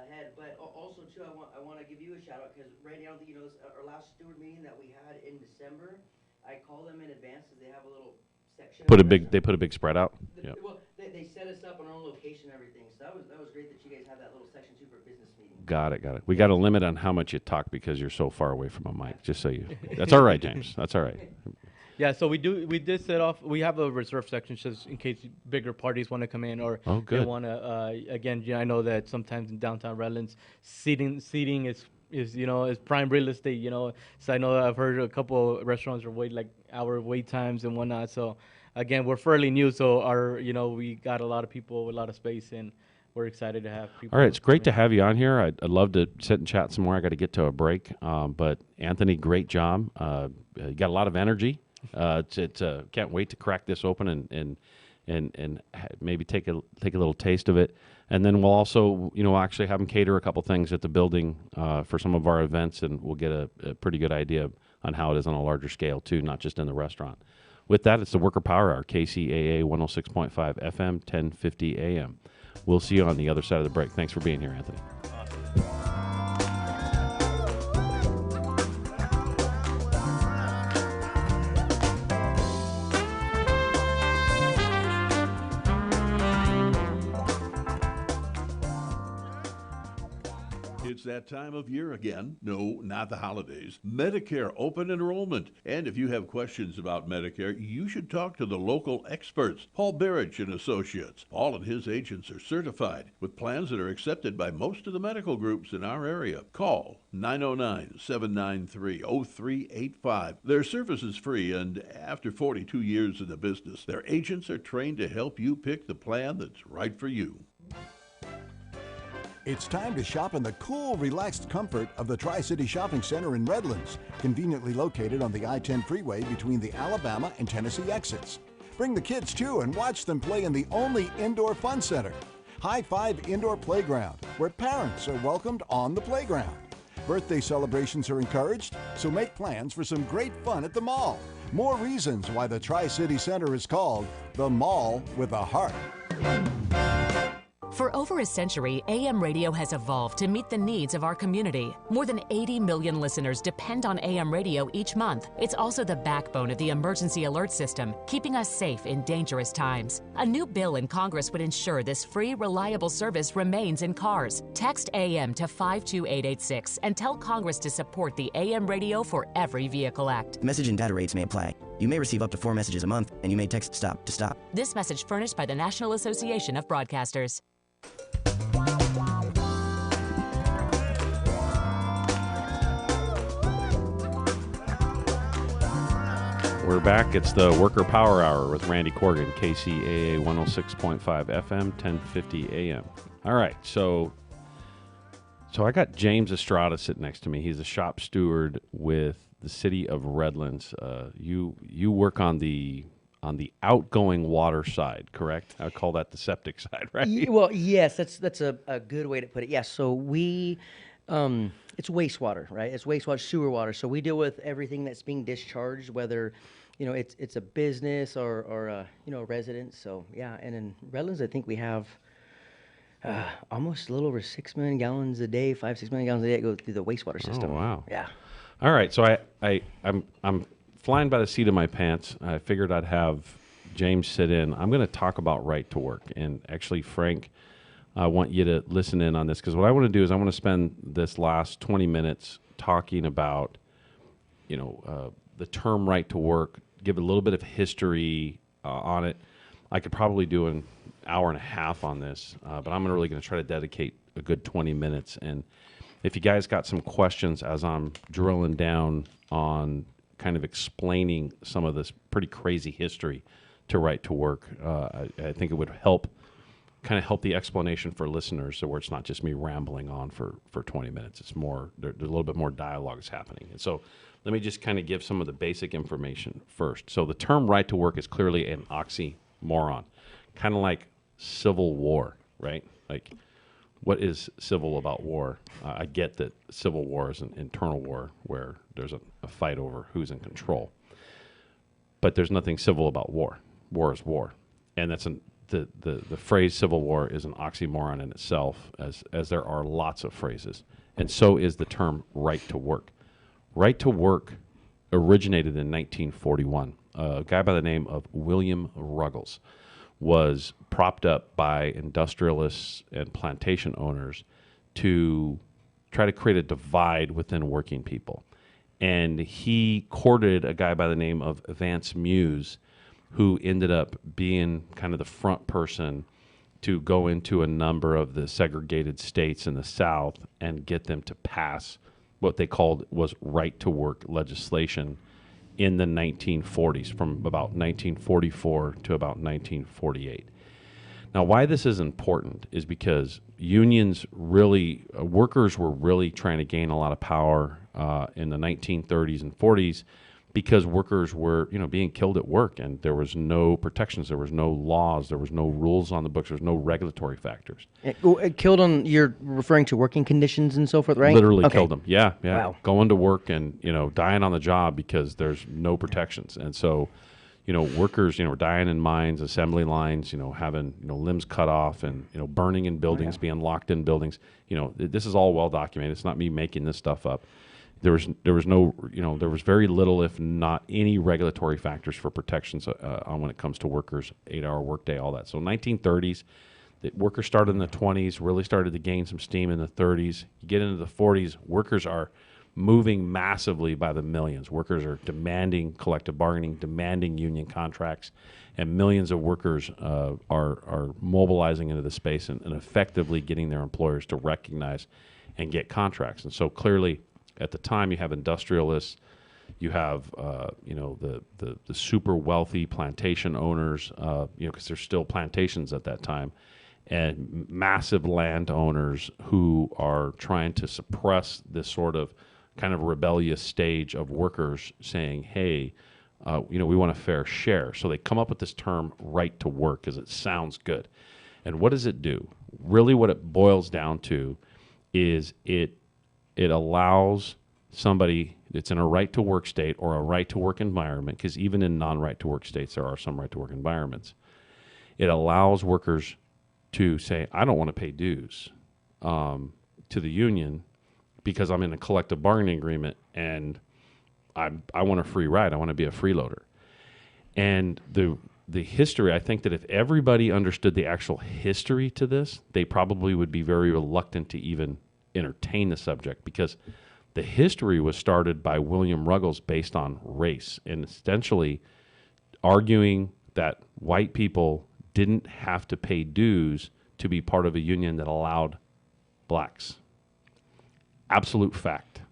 ahead. But also too, I want to give you a shout out because Randy, I don't think you know this. Our last steward meeting that we had in December, I called them in advance because they have a little section. They put a big spread out. Yeah. Well, they set us up on our own location and everything. So that was great that you guys have that little section too for business meeting. Got it. We got a limit on how much you talk because you're so far away from a mic. Just so you. That's all right, James. That's all right. Yeah, so we did set off. We have a reserve section just in case bigger parties want to come in or Oh, good. they want to. Again, I know that sometimes in downtown Redlands, seating is prime real estate. So I know I've heard a couple of restaurants are hour wait times and whatnot. So again, we're fairly new, so we got a lot of people with a lot of space and. We're excited to have people. All right, it's great to have you on here. I'd love to sit and chat some more. I got to get to a break, but Anthony, great job. You got a lot of energy. Can't wait to crack this open and maybe take a little taste of it. And then we'll also, actually have them cater a couple things at the building for some of our events, and we'll get a pretty good idea on how it is on a larger scale too, not just in the restaurant. With that, it's the Worker Power Hour, KCAA 106.5 FM, 1050 AM. We'll see you on the other side of the break. Thanks for being here, Anthony. It's that time of year again. No, not the holidays. Medicare open enrollment. And if you have questions about Medicare, you should talk to the local experts. Paul Berich and Associates. Paul and his agents are certified with plans that are accepted by most of the medical groups in our area. Call 909-793-0385. Their service is free, and after 42 years in the business, their agents are trained to help you pick the plan that's right for you. It's time to shop in the cool, relaxed comfort of the Tri-City Shopping Center in Redlands, conveniently located on the I-10 freeway between the Alabama and Tennessee exits. Bring the kids too and watch them play in the only indoor fun center, High Five Indoor Playground, where parents are welcomed on the playground. Birthday celebrations are encouraged, so make plans for some great fun at the mall. More reasons why the Tri-City Center is called the Mall with a Heart. For over a century, AM radio has evolved to meet the needs of our community. More than 80 million listeners depend on AM radio each month. It's also the backbone of the emergency alert system, keeping us safe in dangerous times. A new bill in Congress would ensure this free, reliable service remains in cars. Text AM to 52886 and tell Congress to support the AM Radio for Every Vehicle Act. Message and data rates may apply. You may receive up to 4 messages a month, and you may text STOP to stop. This message furnished by the National Association of Broadcasters. we're back. It's the Worker Power Hour with Randy Corrigan, KCAA 106.5 FM, 1050 AM. All right, so I got James Estrada sitting next to me. He's a shop steward with the city of Redlands. You work on the outgoing water side, correct? I call that the septic side, right? Well, yes, that's a good way to put it. Yes, so we it's wastewater, right? It's wastewater, sewer water. So we deal with everything that's being discharged, whether it's a business or a residence. So yeah, and in Redlands, I think we have almost a little over 6 million gallons a day, 6 million gallons a day that go through the wastewater system. Oh, wow. Yeah. All right, so I'm flying by the seat of my pants. I figured I'd have James sit in. I'm going to talk about right to work, and actually, Frank, I want you to listen in on this, because what I want to do is I want to spend this last 20 minutes talking about, the term right to work, give a little bit of history on it. I could probably do an hour and a half on this, but I'm really going to try to dedicate a good 20 minutes. And if you guys got some questions as I'm drilling down on kind of explaining some of this pretty crazy history to right to work, I think it would help the explanation for listeners, so where it's not just me rambling on for 20 minutes. It's more, there's a little bit more dialogue is happening. And so let me just kind of give some of the basic information first. So the term right to work is clearly an oxymoron, kind of like civil war, right? Like, what is civil about war? I get that civil war is an internal war where there's a fight over who's in control. But there's nothing civil about war. War is war. And that's the phrase civil war is an oxymoron in itself, as there are lots of phrases. And so is the term right to work. Right to work originated in 1941. A guy by the name of William Ruggles was propped up by industrialists and plantation owners to try to create a divide within working people. And he courted a guy by the name of Vance Muse, who ended up being kind of the front person to go into a number of the segregated states in the South and get them to pass what they called was right to work legislation in the 1940s, from about 1944 to about 1948. Now, why this is important is because unions really, workers were really trying to gain a lot of power in the 1930s and 40s, because workers were, being killed at work, and there was no protections, there was no laws, there was no rules on the books, there was no regulatory factors. Killed on, you're referring to working conditions and so forth, right? Literally killed them. Yeah. Wow. Going to work and, dying on the job because there's no protections. And so, workers, were dying in mines, assembly lines, having, limbs cut off, and, burning in buildings, being locked in buildings. This is all well documented. It's not me making this stuff up. There was no, there was very little, if not any, regulatory factors for protections on when it comes to workers, 8-hour workday, all that. So 1930s, the workers started in the 20s, really started to gain some steam in the 30s. You get into the 40s, workers are moving massively by the millions. Workers are demanding collective bargaining, demanding union contracts, and millions of workers are mobilizing into the space and effectively getting their employers to recognize and get contracts. And so clearly, at the time, you have industrialists, you have the super wealthy plantation owners, because there's still plantations at that time, and massive landowners who are trying to suppress this sort of kind of rebellious stage of workers saying, hey, we want a fair share. So they come up with this term right to work because it sounds good. And what does it do? Really what it boils down to is it allows somebody that's in a right to work state or a right to work environment, because even in non-right to work states there are some right to work environments, it allows workers to say, I don't want to pay dues to the union because I'm in a collective bargaining agreement and I want a free ride. I want to be a freeloader. And the history, I think that if everybody understood the actual history to this, they probably would be very reluctant to even entertain the subject, because the history was started by William Ruggles based on race, and essentially arguing that white people didn't have to pay dues to be part of a union that allowed blacks. Absolute fact.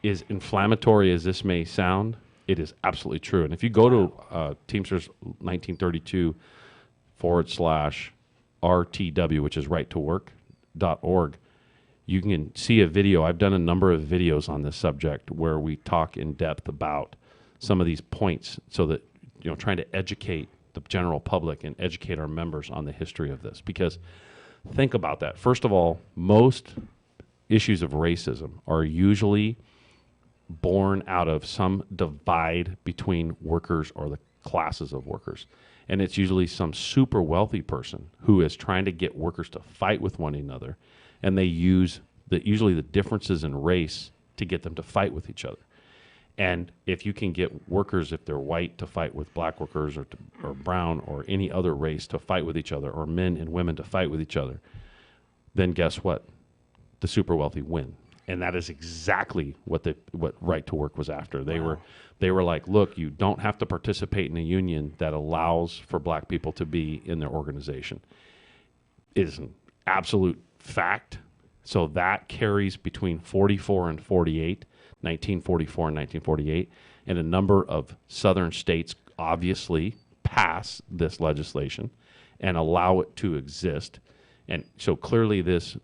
As inflammatory as this may sound, It is absolutely true. And if you go to Teamsters 1932/RTW, which is righttowork.org, you can see a video. I've done a number of videos on this subject where we talk in depth about some of these points, so that, trying to educate the general public and educate our members on the history of this. Because think about that. First of all, most issues of racism are usually born out of some divide between workers or the classes of workers. And it's usually some super wealthy person who is trying to get workers to fight with one another, and they use usually the differences in race to get them to fight with each other. And if you can get workers, if they're white, to fight with black workers, or brown, or any other race to fight with each other, or men and women to fight with each other, then guess what? The super wealthy win. And that is exactly what Right to Work was after. They were like, look, you don't have to participate in a union that allows for black people to be in their organization. It is an absolute fact. So that carries between 44 and 48, 1944 and 1948, and a number of southern states obviously pass this legislation and allow it to exist. And so clearly this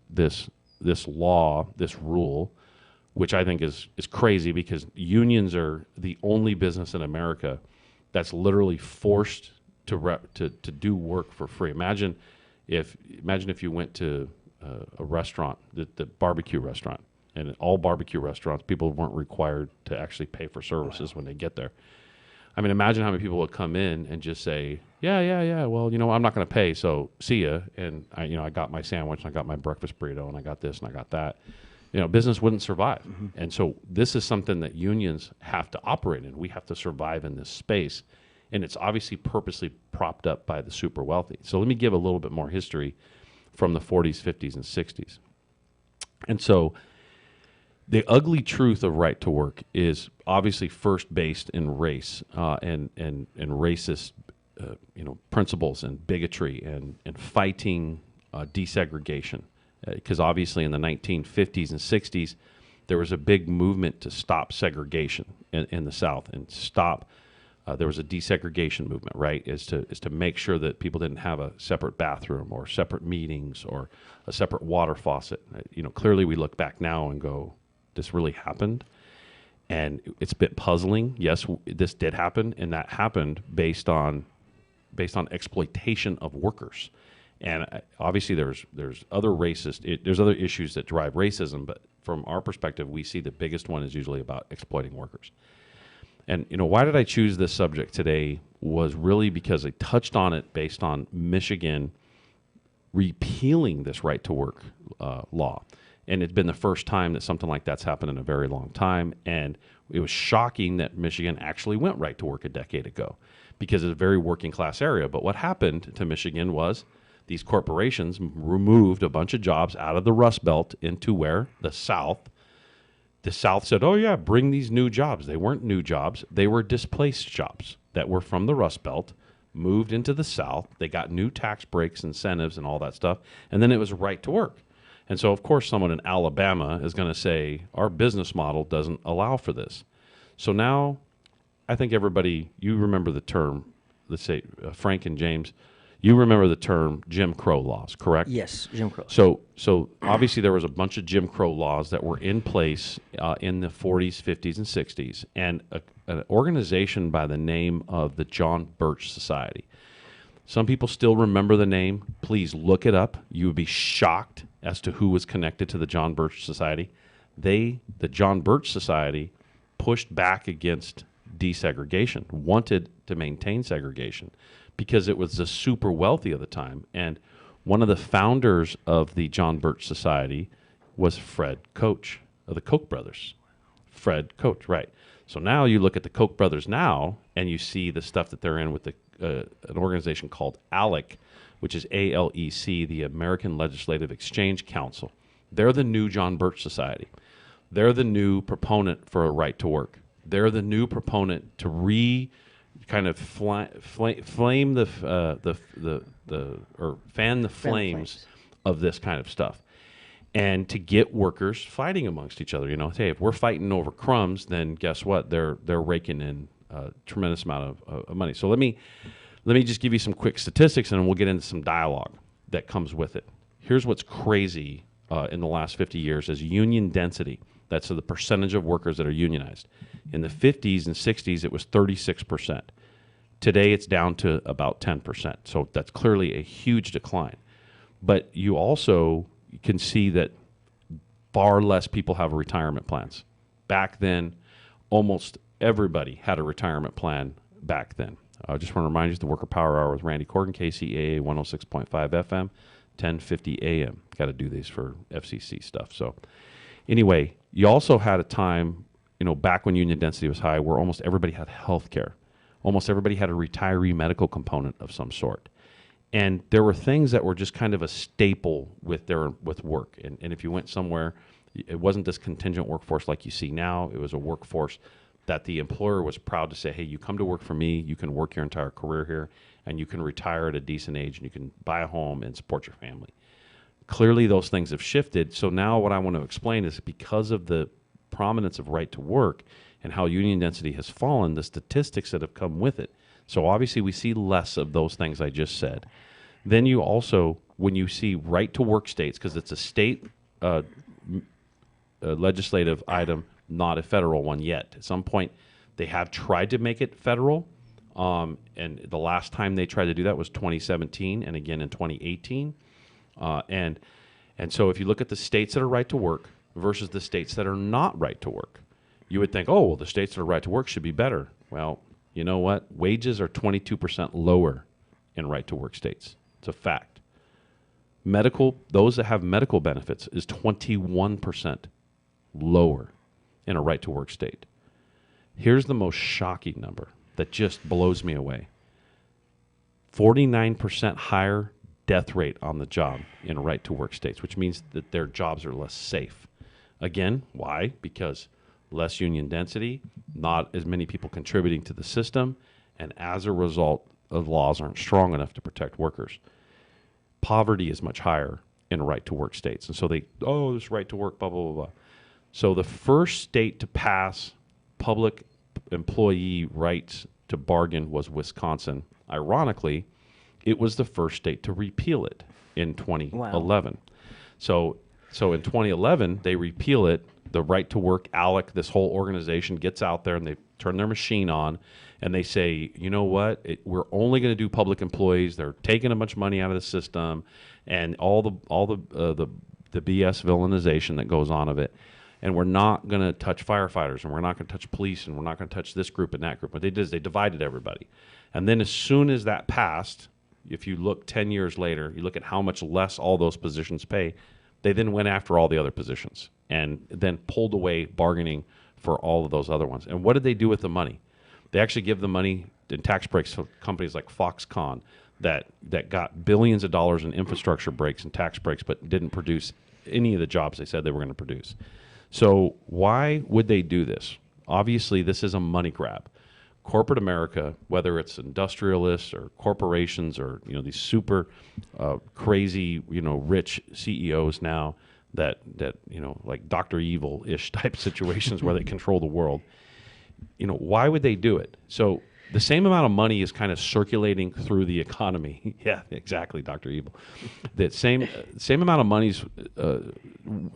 law, this rule, which I think is crazy, because unions are the only business in America that's literally forced to do work for free. Imagine if you went to a restaurant, the barbecue restaurant, and all barbecue restaurants, people weren't required to actually pay for services when they get there. I mean, imagine how many people would come in and just say, yeah, well, I'm not going to pay, so see ya. And I got my sandwich, and I got my breakfast burrito, and I got this, and I got that. Business wouldn't survive. Mm-hmm. And so this is something that unions have to operate in. We have to survive in this space. And it's obviously purposely propped up by the super wealthy. So let me give a little bit more history from the 40s, 50s, and 60s. And so the ugly truth of Right to Work is obviously first based in race and racist principles and bigotry and fighting desegregation. Because obviously in the 1950s and 60s, there was a big movement to stop segregation in the South and stop. There was a desegregation movement, right? Is to make sure that people didn't have a separate bathroom or separate meetings or a separate water faucet. Clearly we look back now and go, this really happened, and it's a bit puzzling. Yes, this did happen, and that happened based on exploitation of workers. And obviously, there's other there's other issues that drive racism, but from our perspective, we see the biggest one is usually about exploiting workers. And why did I choose this subject today was really because I touched on it based on Michigan repealing this Right to Work law. And it's been the first time that something like that's happened in a very long time. And it was shocking that Michigan actually went Right to Work a decade ago, because it's a very working class area. But what happened to Michigan was these corporations removed a bunch of jobs out of the Rust Belt into where? The South. The South said, oh yeah, bring these new jobs. They weren't new jobs. They were displaced jobs that were from the Rust Belt, moved into the South. They got new tax breaks, incentives, and all that stuff. And then it was Right to Work. And so, of course, someone in Alabama is going to say, our business model doesn't allow for this. So now I think everybody, you remember the term, let's say Frank and James, you remember the term Jim Crow laws, correct? Yes, Jim Crow. So obviously there was a bunch of Jim Crow laws that were in place in the 40s, 50s, and 60s. And an organization by the name of the John Birch Society. Some people still remember the name. Please look it up. You would be shocked as to who was connected to the John Birch Society. The John Birch Society pushed back against desegregation, wanted to maintain segregation, because it was the super wealthy of the time. And one of the founders of the John Birch Society was Fred Koch of the Koch brothers. Fred Koch, right. So now you look at the Koch brothers now, and you see the stuff that they're in with an organization called ALEC, which is ALEC, the American Legislative Exchange Council. They're the new John Birch Society. They're the new proponent for a Right to Work. They're the new proponent to fan the flames of this kind of stuff, and to get workers fighting amongst each other. Hey, if we're fighting over crumbs, then guess what? They're raking in a tremendous amount of money. So let me just give you some quick statistics, and then we'll get into some dialogue that comes with it. Here's what's crazy in the last 50 years is union density. That's the percentage of workers that are unionized. In the 50s and 60s, it was 36%. Today, it's down to about 10%. So that's clearly a huge decline. But you also can see that far less people have retirement plans. Back then, almost everybody had a retirement plan back then. I just want to remind you, the Worker Power Hour with Randy Corrigan, KCAA 106.5 FM, 1050 AM. Got to do these for FCC stuff. So anyway, you also had a time, back when union density was high, where almost everybody had health care. Almost everybody had a retiree medical component of some sort. And there were things that were just kind of a staple with work. And if you went somewhere, it wasn't this contingent workforce like you see now. It was a workforce that the employer was proud to say, hey, you come to work for me, you can work your entire career here, and you can retire at a decent age, and you can buy a home and support your family. Clearly, those things have shifted. So now what I want to explain is because of the prominence of right to work and how union density has fallen, the statistics that have come with it. So obviously, we see less of those things I just said. Then you also, when you see right to work states, because it's a state legislative item, not a federal one yet. At some point, they have tried to make it federal, and the last time they tried to do that was 2017, and again in 2018. And so if you look at the states that are right to work versus the states that are not right to work, you would think, oh, well, the states that are right to work should be better. Well, you know what? Wages are 22% lower in right to work states. It's a fact. Those that have medical benefits is 21% lower in a right to work state. Here's the most shocking number that just blows me away. 49% higher death rate on the job in right to work states, which means that their jobs are less safe. Again, why? Because less union density, not as many people contributing to the system, and as a result, the laws aren't strong enough to protect workers. Poverty is much higher in right to work states. And so this right to work, blah, blah, blah, blah. So the first state to pass public employee rights to bargain was Wisconsin. Ironically, it was the first state to repeal it in 2011. Wow. So in 2011, they repeal it. The Right to Work, ALEC, this whole organization gets out there and they turn their machine on and they say, you know what, we're only going to do public employees. They're taking a bunch of money out of the system and all the BS villainization that goes on of it. And we're not going to touch firefighters, and we're not going to touch police, and we're not going to touch this group and that group. What they did is they divided everybody. And then as soon as that passed, if you look 10 years later, you look at how much less all those positions pay, they then went after all the other positions and then pulled away bargaining for all of those other ones. And what did they do with the money? They actually give the money in tax breaks to companies like Foxconn that got billions of dollars in infrastructure breaks and tax breaks but didn't produce any of the jobs they said they were going to produce. So why would they do this? Obviously, this is a money grab. Corporate America, whether it's industrialists or corporations or these super crazy rich CEOs now that like Dr. Evil-ish type situations where they control the world. Why would they do it? So the same amount of money is kind of circulating through the economy. Yeah, exactly, Dr. Evil. That same amount of money's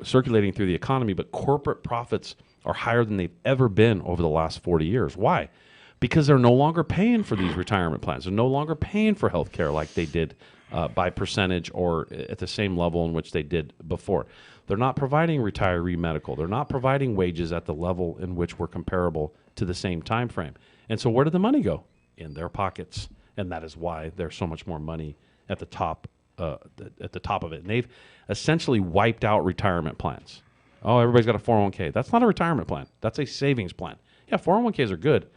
circulating through the economy, but corporate profits are higher than they've ever been over the last 40 years. Why? Because they're no longer paying for these retirement plans. They're no longer paying for health care like they did by percentage or at the same level in which they did before. They're not providing retiree medical. They're not providing wages at the level in which we're comparable to the same time frame. And so where did the money go? In their pockets. And that is why there's so much more money at the top of it. And they've essentially wiped out retirement plans. Oh, everybody's got a 401k. That's not a retirement plan. That's a savings plan. Yeah, 401ks are good.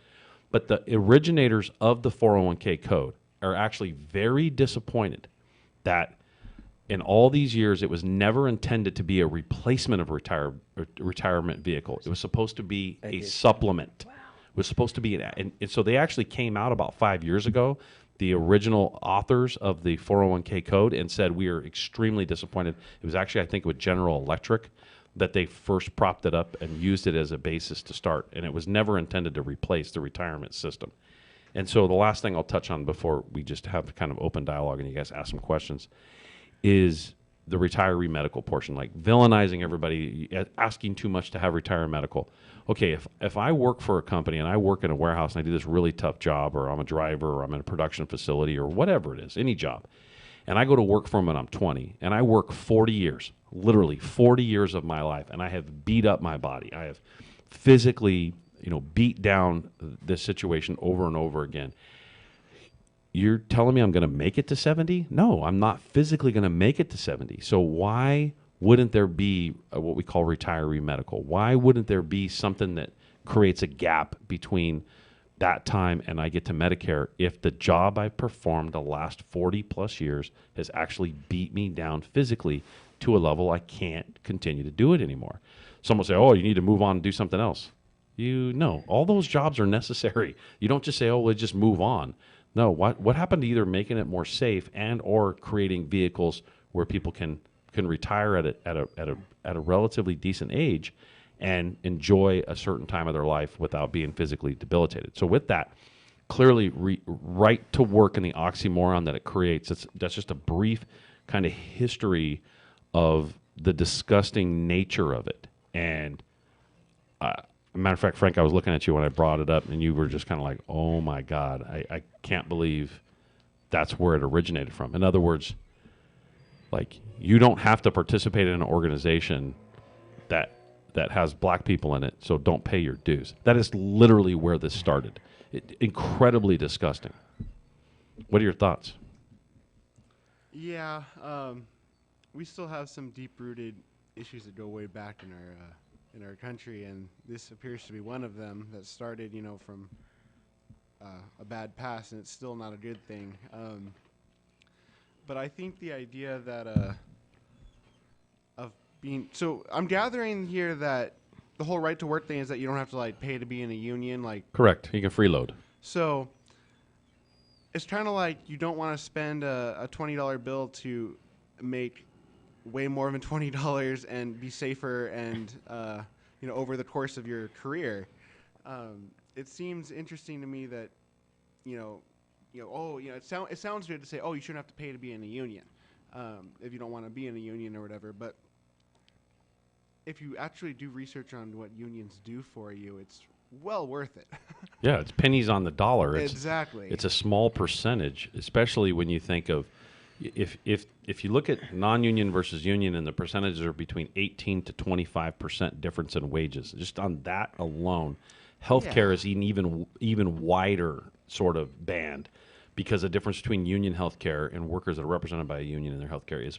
But the originators of the 401k code are actually very disappointed that in all these years, it was never intended to be a replacement of retirement vehicle. It was supposed to be a supplement. Wow. It was supposed to be and so they actually came out about 5 years ago, the original authors of the 401k code, and said we are extremely disappointed. It was actually, I think, with General Electric that they first propped it up and used it as a basis to start. And it was never intended to replace the retirement system. And so the last thing I'll touch on before we just have kind of open dialogue and you guys ask some questions is the retiree medical portion, like villainizing everybody, asking too much to have retire medical. Okay, if I work for a company and I work in a warehouse and I do this really tough job, or I'm a driver, or I'm in a production facility, or whatever it is, any job, and I go to work for them and I'm 20, and I work 40 years, literally 40 years of my life, and I have beat up my body. I have physically, beat down this situation over and over again. You're telling me I'm going to make it to 70? No, I'm not physically going to make it to 70. So why wouldn't there be what we call retiree medical? Why wouldn't there be something that creates a gap between that time and I get to Medicare if the job I performed the last 40 plus years has actually beat me down physically to a level I can't continue to do it anymore? Some will say, oh, you need to move on and do something else. All those jobs are necessary. You don't just say, oh, let's just move on. No, what happened to either making it more safe and or creating vehicles where people can retire at a relatively decent age and enjoy a certain time of their life without being physically debilitated. So with that, clearly right to work and the oxymoron that it creates, that's just a brief kind of history of the disgusting nature of it. And matter of fact, Frank, I was looking at you when I brought it up, and you were just kind of like, oh, my God, I can't believe that's where it originated from. In other words, like, you don't have to participate in an organization that has black people in it, so don't pay your dues. That is literally where this started. Incredibly disgusting. What are your thoughts? Yeah, we still have some deep-rooted issues that go way back in our country, and this appears to be one of them that started, from a bad past, and it's still not a good thing. But I think the idea that of being so, I'm gathering here that the whole right to work thing is that you don't have to pay to be in a union, Correct. You can freeload. So it's kind of like you don't want to spend a $20 bill to make way more than $20 and be safer and over the course of your career. It seems interesting to me that it sounds good to say, oh, you shouldn't have to pay to be in a union if you don't want to be in a union or whatever, but if you actually do research on what unions do for you, it's well worth it. Yeah, it's pennies on the dollar. Exactly. It's a small percentage, especially when you think of if you look at non-union versus union, and the percentages are between 18 to 25% difference in wages. Just on that alone, healthcare is an even wider sort of band, because the difference between union healthcare and workers that are represented by a union in their healthcare is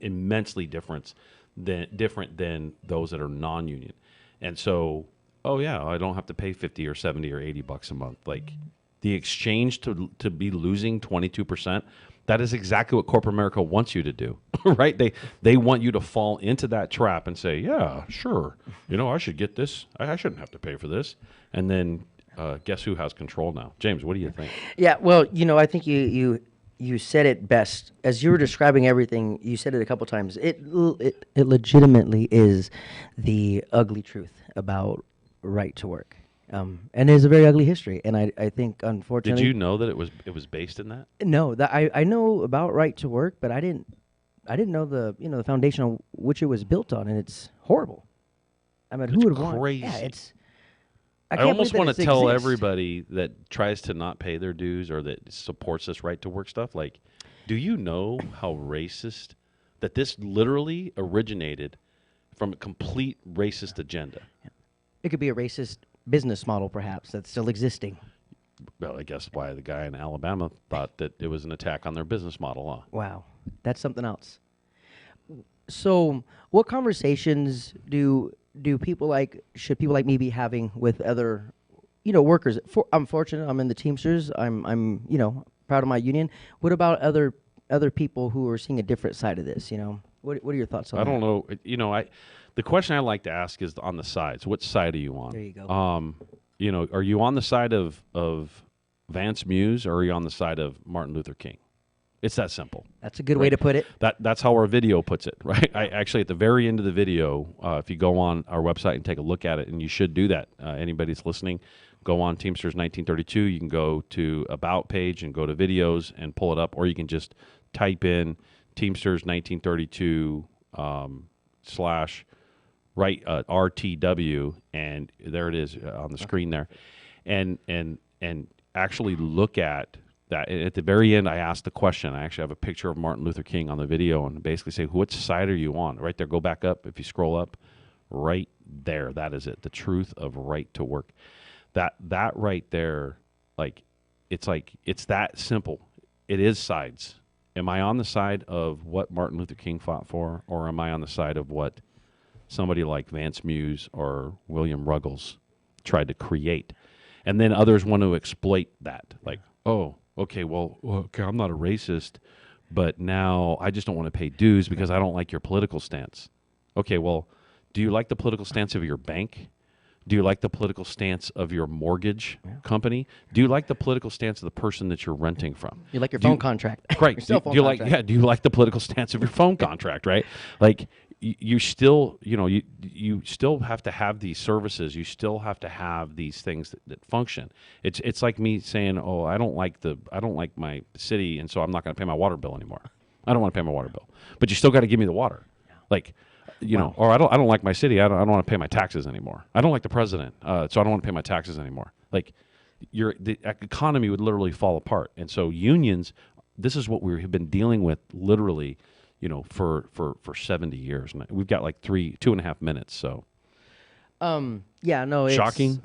immensely different than those that are non-union. And so, I don't have to pay 50 or 70 or 80 bucks a month. Like, the exchange to be losing 22%, that is exactly what corporate America wants you to do, right? They want you to fall into that trap and say, yeah, sure, I should get this. I shouldn't have to pay for this. And then guess who has control now? James, what do you think? Yeah, well, I think you said it best. As you were describing everything, you said it a couple times. It legitimately is the ugly truth about right to work. And there's a very ugly history, and I think, unfortunately... Did you know that it was based in that? No, I know about right to work, but I didn't know the foundation on which it was built on, and it's horrible. I mean, who would want? Crazy. Yeah, I almost want to tell everybody that tries to not pay their dues or that supports this right to work stuff, like, do you know how racist that this literally originated from a complete racist agenda? It could be a racist business model, perhaps, that's still existing. Well, I guess why the guy in Alabama thought that it was an attack on their business model. Huh? Wow, that's something else. So, what conversations should people like me be having with other, workers? I'm fortunate. I'm in the Teamsters. I'm proud of my union. What about other people who are seeing a different side of this? What are your thoughts on that? I don't know. The question I like to ask is on the sides. What side are you on? There you go. Are you on the side of Vance Muse, or are you on the side of Martin Luther King? It's that simple. That's a good way to put it. That's how our video puts it, right? I actually, at the very end of the video, if you go on our website and take a look at it, and you should do that. Anybody that's listening, go on Teamsters 1932. You can go to About page and go to videos and pull it up, or you can just type in Teamsters 1932 slash RTW, and there it is on the screen there, and actually look at that. At the very end, I asked the question. I actually have a picture of Martin Luther King on the video and basically say, which side are you on? Right there, go back up. If you scroll up, right there, that is it. The truth of right to work. That right there, it's that simple. It is sides. Am I on the side of what Martin Luther King fought for, or am I on the side of what somebody like Vance Muse or William Ruggles tried to create? And then others want to exploit that. Like, oh, okay, I'm not a racist, but now I just don't want to pay dues because I don't like your political stance. Okay, well, do you like the political stance of your bank? Do you like the political stance of your mortgage company? Do you like the political stance of the person that you're renting from? You like your phone contract. Right. Your cell phone contract. Do you like the political stance of your phone contract, right? Like, you still, you still have to have these services. You still have to have these things that function. It's like me saying, oh, I don't like my city, and so I'm not going to pay my water bill anymore. I don't want to pay my water bill, but you still got to give me the water. Like, or I don't like my city. I don't want to pay my taxes anymore. I don't like the president, so I don't want to pay my taxes anymore. Like, the economy would literally fall apart. And so unions, this is what we have been dealing with literally, for 70 years. And we've got like 2.5 minutes. So, yeah, no, it's shocking.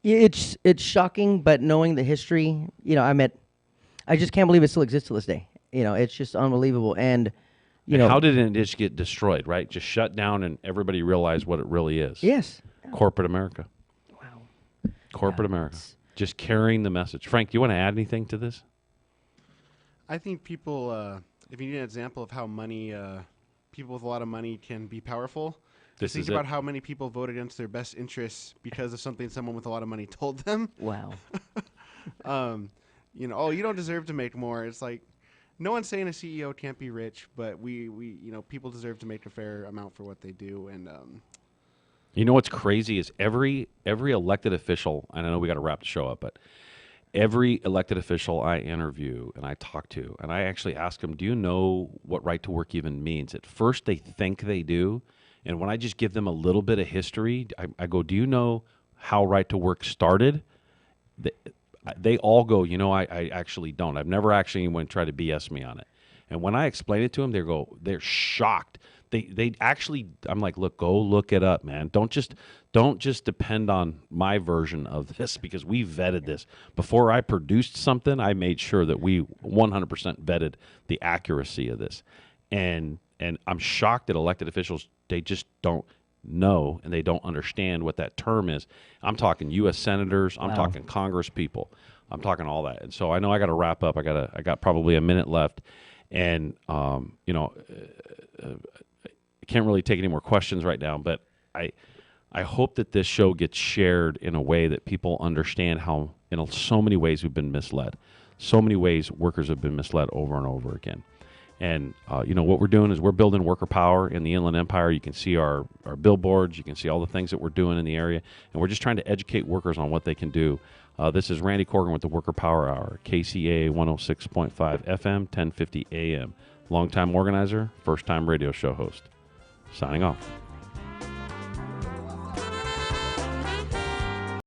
It's shocking, but knowing the history, I just can't believe it still exists to this day. It's just unbelievable. And how did it just get destroyed? Right, just shut down, and everybody realized what it really is. Yes, corporate America. Wow, corporate America, just carrying the message. Frank, do you want to add anything to this? I think people, if you need an example of how people with a lot of money can be powerful, think about how many people voted against their best interests because of something someone with a lot of money told them. Wow. Oh, you don't deserve to make more. It's like, no one's saying a CEO can't be rich, but we people deserve to make a fair amount for what they do. And what's crazy is every elected official, and I know we got to wrap the show up, but every elected official I interview and I talk to, and I actually ask them, do you know what right to work even means? At first they think they do, and when I just give them a little bit of history, I go, do you know how right to work started? They all go, I actually don't. I've never actually anyone tried to BS me on it. And when I explain it to them, they're shocked. They actually, I'm like, look, go look it up, man. Don't just depend on my version of this, because we vetted this. Before I produced something, I made sure that we 100% vetted the accuracy of this. And I'm shocked that elected officials, they just don't know and they don't understand what that term is. I'm talking U.S. senators. I'm talking Congress people. I'm talking all that. And so I know I got to wrap up. I got probably a minute left, and I can't really take any more questions right now. But I hope that this show gets shared in a way that people understand how, in so many ways, we've been misled. So many ways workers have been misled over and over again. And, what we're doing is we're building worker power in the Inland Empire. You can see our billboards. You can see all the things that we're doing in the area. And we're just trying to educate workers on what they can do. This is Randy Corrigan with the Worker Power Hour, KCAA 106.5 FM, 1050 AM. Longtime organizer, first-time radio show host. Signing off.